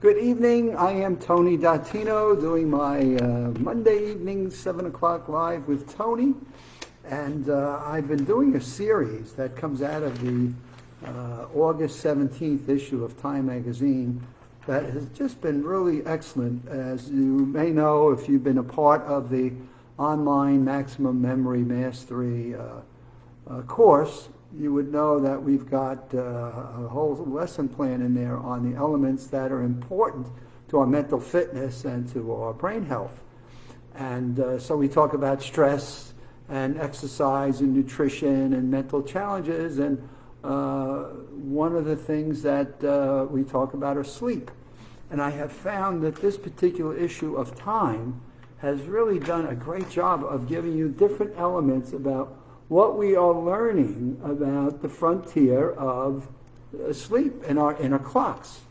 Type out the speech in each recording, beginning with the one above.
Good evening. I am Tony Dattino doing my Monday evening 7 o'clock live with Tony. And I've been doing a series that comes out of the August 17th issue of Time magazine that has just been really excellent. As you may know, if you've been a part of the online Maximum Memory Mastery course, you would know that we've got a whole lesson plan in there on the elements that are important to our mental fitness and to our brain health. And so we talk about stress and exercise and nutrition and mental challenges. And one of the things that we talk about are sleep. And I have found that this particular issue of time has really done a great job of giving you different elements about what we are learning about the frontier of sleep in our clocks.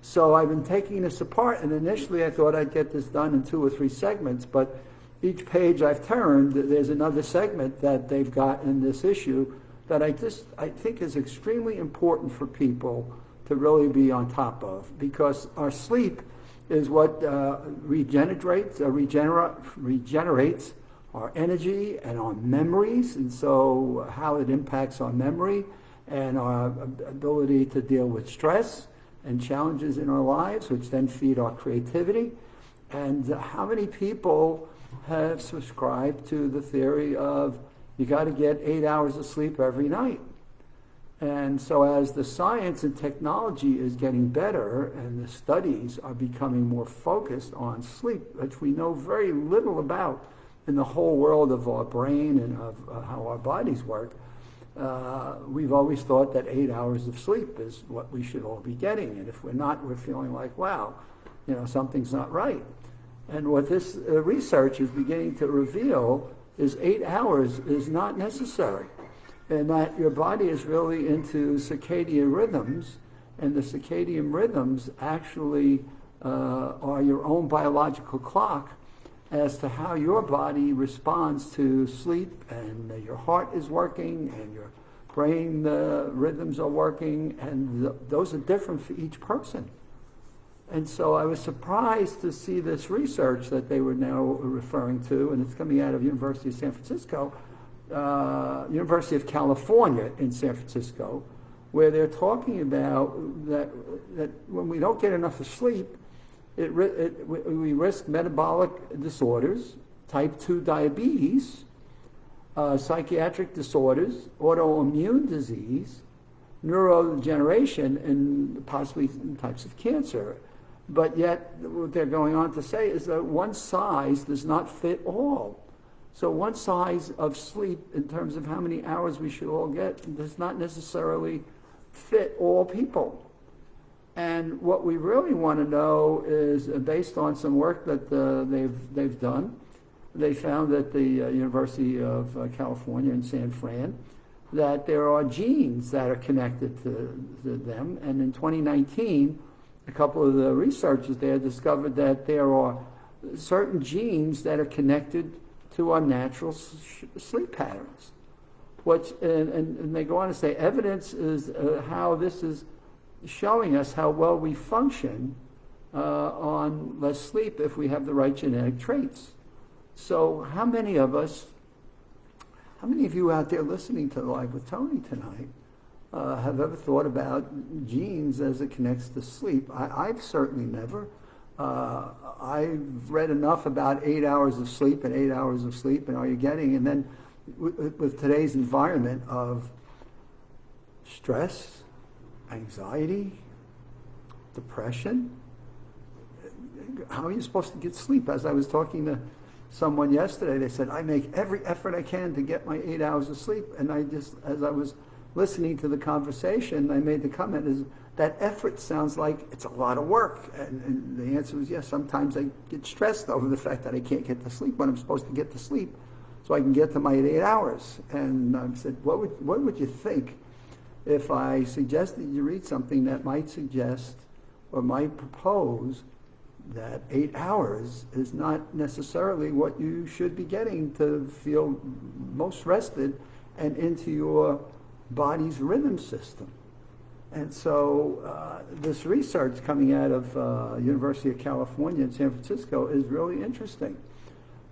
So I've been taking this apart, and initially I thought I'd get this done in 2 or 3 segments, but each page I've turned, there's another segment that they've got in this issue that I think is extremely important for people to really be on top of, because our sleep is what regenerates our energy and our memories, and so how it impacts our memory and our ability to deal with stress and challenges in our lives, which then feed our creativity. And how many people have subscribed to the theory of you got to get 8 hours of sleep every night? And so as the science and technology is getting better and the studies are becoming more focused on sleep, which we know very little about in the whole world of our brain and of how our bodies work, we've always thought that 8 hours of sleep is what we should all be getting. And if we're not, we're feeling like, wow, something's not right. And what this research is beginning to reveal is 8 hours is not necessary, and that your body is really into circadian rhythms, and the circadian rhythms actually are your own biological clock as to how your body responds to sleep, and your heart is working and your brain rhythms are working, and those are different for each person. And so I was surprised to see this research that they were now referring to, and it's coming out of University of San Francisco, University of California in San Francisco, where they're talking about that when we don't get enough sleep, we risk metabolic disorders, type 2 diabetes, psychiatric disorders, autoimmune disease, neurodegeneration, and possibly types of cancer. But yet, what they're going on to say is that one size does not fit all. So one size of sleep, in terms of how many hours we should all get, does not necessarily fit all people. And what we really want to know is, based on some work that they've done, they found at the University of California in San Fran that there are genes that are connected to them. And in 2019, a couple of the researchers there discovered that there are certain genes that are connected to our natural sleep patterns. And they go on to say evidence is how this is showing us how well we function on less sleep if we have the right genetic traits. So how many of you out there listening to Live with Tony tonight have ever thought about genes as it connects to sleep? I've certainly never. I've read enough about 8 hours of sleep and 8 hours of sleep, and are you getting? And then with today's environment of stress, anxiety, depression, how are you supposed to get sleep? As I was talking to someone yesterday, they said, I make every effort I can to get my 8 hours of sleep. And as I was listening to the conversation, I made the comment, is that effort sounds like it's a lot of work. And the answer was yes. Sometimes I get stressed over the fact that I can't get to sleep when I'm supposed to get to sleep so I can get to my 8 hours. And I said, what would you think if I suggested you read something that might suggest or might propose that 8 hours is not necessarily what you should be getting to feel most rested and into your body's rhythm system? And so this research coming out of University of California in San Francisco is really interesting.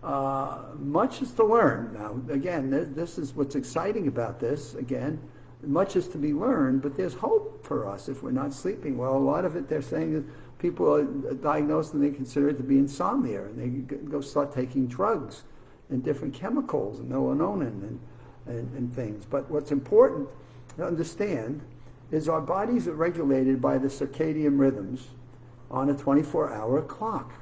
Much is to learn. Now, again, this is what's exciting about this. Again, much is to be learned, but there's hope for us if we're not sleeping well. A lot of it they're saying is people are diagnosed and they consider it to be insomnia, and they go start taking drugs and different chemicals, and melatonin and things. But what's important to understand is our bodies are regulated by the circadian rhythms on a 24-hour clock.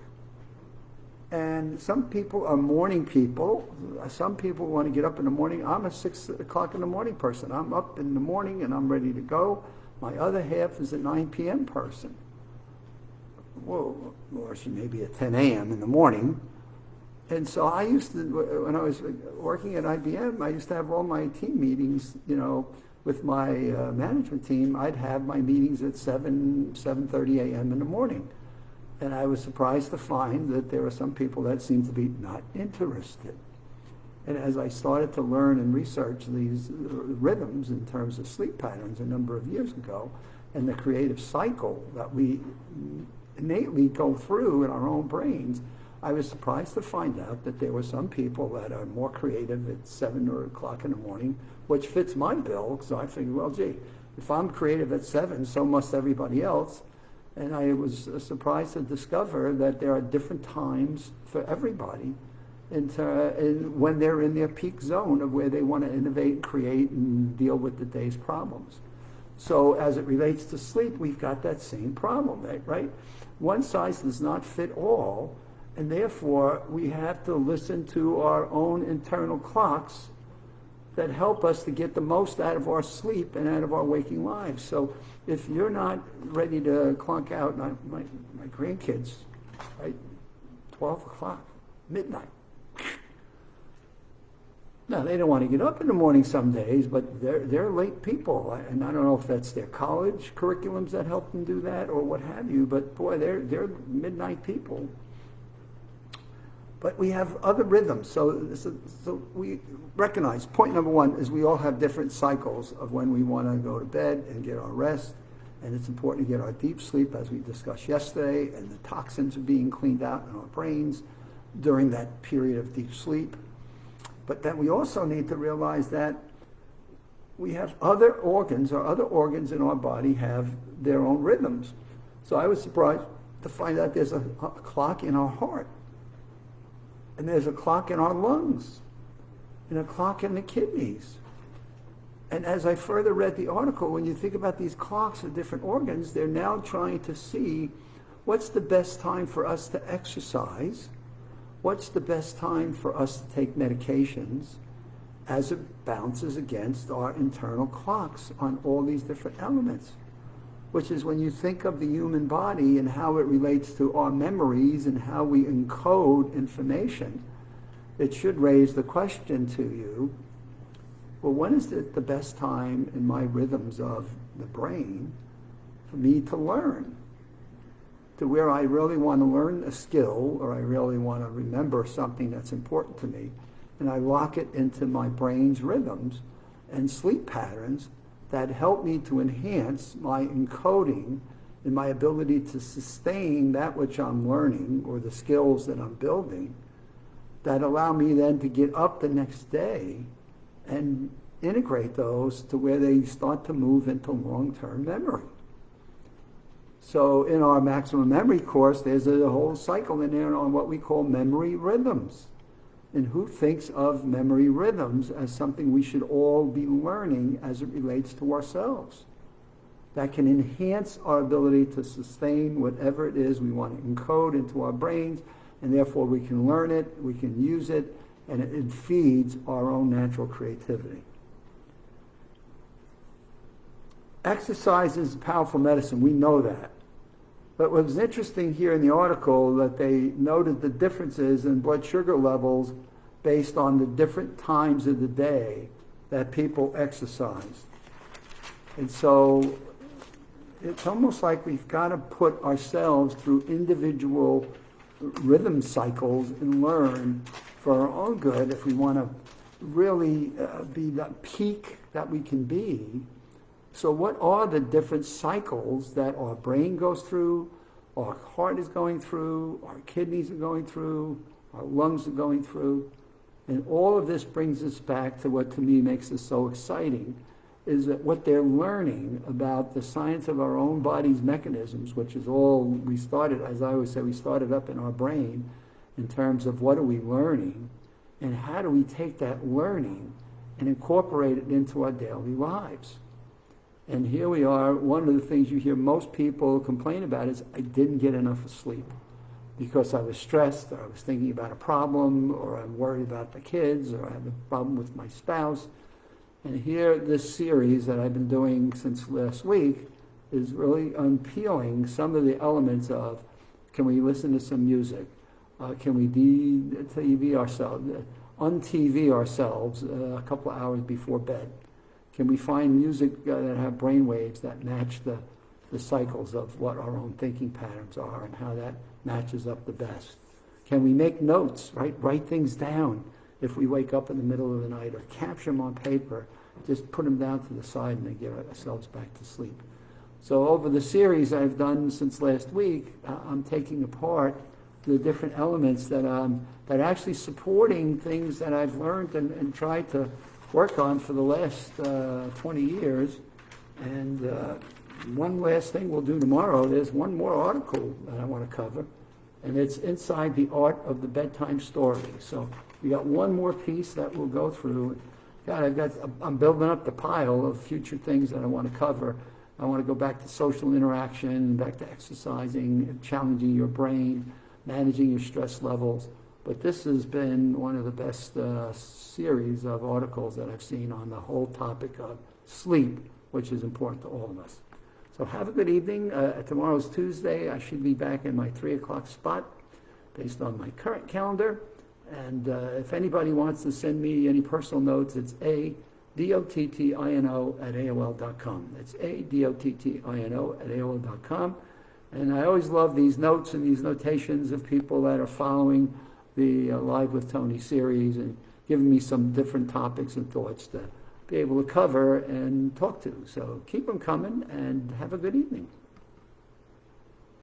And some people are morning people. Some people want to get up in the morning. I'm a 6 o'clock in the morning person. I'm up in the morning and I'm ready to go. My other half is a 9 p.m. person. Whoa, or she may be at 10 a.m. in the morning. And so I used to, when I was working at IBM, I used to have all my team meetings, with my management team. I'd have my meetings at 7:30 a.m. in the morning. And I was surprised to find that there are some people that seem to be not interested. And as I started to learn and research these rhythms in terms of sleep patterns a number of years ago, and the creative cycle that we innately go through in our own brains, I was surprised to find out that there were some people that are more creative at 7 o'clock in the morning, which fits my bill. So I figured, well, gee, if I'm creative at 7, so must everybody else. And I was surprised to discover that there are different times for everybody and when they're in their peak zone of where they want to innovate, create, and deal with the day's problems. So as it relates to sleep, we've got that same problem, right? One size does not fit all, and therefore we have to listen to our own internal clocks that help us to get the most out of our sleep and out of our waking lives. So if you're not ready to clunk out, my grandkids, right, 12 o'clock, midnight. Now, they don't want to get up in the morning some days, but they're late people. And I don't know if that's their college curriculums that help them do that or what have you, but boy, they're midnight people. But we have other rhythms. So we recognize, point number one is we all have different cycles of when we want to go to bed and get our rest. And it's important to get our deep sleep, as we discussed yesterday, and the toxins are being cleaned out in our brains during that period of deep sleep. But then we also need to realize that we have other organs in our body have their own rhythms. So I was surprised to find out there's a clock in our heart. And there's a clock in our lungs, and a clock in the kidneys. And as I further read the article, when you think about these clocks of different organs, they're now trying to see what's the best time for us to exercise, what's the best time for us to take medications, as it bounces against our internal clocks on all these different elements. Which is when you think of the human body and how it relates to our memories and how we encode information, it should raise the question to you, well, when is it the best time in my rhythms of the brain for me to learn? To where I really want to learn a skill or I really want to remember something that's important to me, and I lock it into my brain's rhythms and sleep patterns that help me to enhance my encoding and my ability to sustain that which I'm learning or the skills that I'm building, that allow me then to get up the next day and integrate those to where they start to move into long-term memory. So in our maximum memory course, there's a whole cycle in there on what we call memory rhythms. And who thinks of memory rhythms as something we should all be learning as it relates to ourselves? That can enhance our ability to sustain whatever it is we want to encode into our brains, and therefore we can learn it, we can use it, and it feeds our own natural creativity. Exercise is powerful medicine, we know that. But what was interesting here in the article that they noted the differences in blood sugar levels based on the different times of the day that people exercise. And so it's almost like we've got to put ourselves through individual rhythm cycles and learn for our own good if we want to really be the peak that we can be So what are the different cycles that our brain goes through, our heart is going through, our kidneys are going through, our lungs are going through? And all of this brings us back to what to me makes this so exciting, is that what they're learning about the science of our own body's mechanisms, which is all we started, as I always say, we started up in our brain in terms of what are we learning and how do we take that learning and incorporate it into our daily lives. And here we are, one of the things you hear most people complain about is, I didn't get enough sleep because I was stressed, or I was thinking about a problem, or I'm worried about the kids, or I have a problem with my spouse. And here, this series that I've been doing since last week is really unpeeling some of the elements of, can we listen to some music? Can we de-TV ourselves, un-TV ourselves a couple of hours before bed? Can we find music that have brain waves that match the cycles of what our own thinking patterns are and how that matches up the best? Can we make notes, right? Write things down if we wake up in the middle of the night, or capture them on paper, just put them down to the side and then get ourselves back to sleep. So over the series I've done since last week, I'm taking apart the different elements that are actually supporting things that I've learned and tried to work on for the last 20 years. And one last thing we'll do tomorrow, there's one more article that I want to cover, and it's Inside the Art of the Bedtime Story. So we got one more piece that we'll go through. God, I'm building up the pile of future things that I want to cover. I want to go back to social interaction, back to exercising, challenging your brain, managing your stress levels. But this has been one of the best series of articles that I've seen on the whole topic of sleep, which is important to all of us. So have a good evening. Tomorrow's Tuesday. I should be back in my 3 o'clock spot based on my current calendar. And if anybody wants to send me any personal notes, it's adottino@aol.com. It's adottino@aol.com. And I always love these notes and these notations of people that are following the Live with Tony series and giving me some different topics and thoughts to be able to cover and talk to. So keep them coming and have a good evening.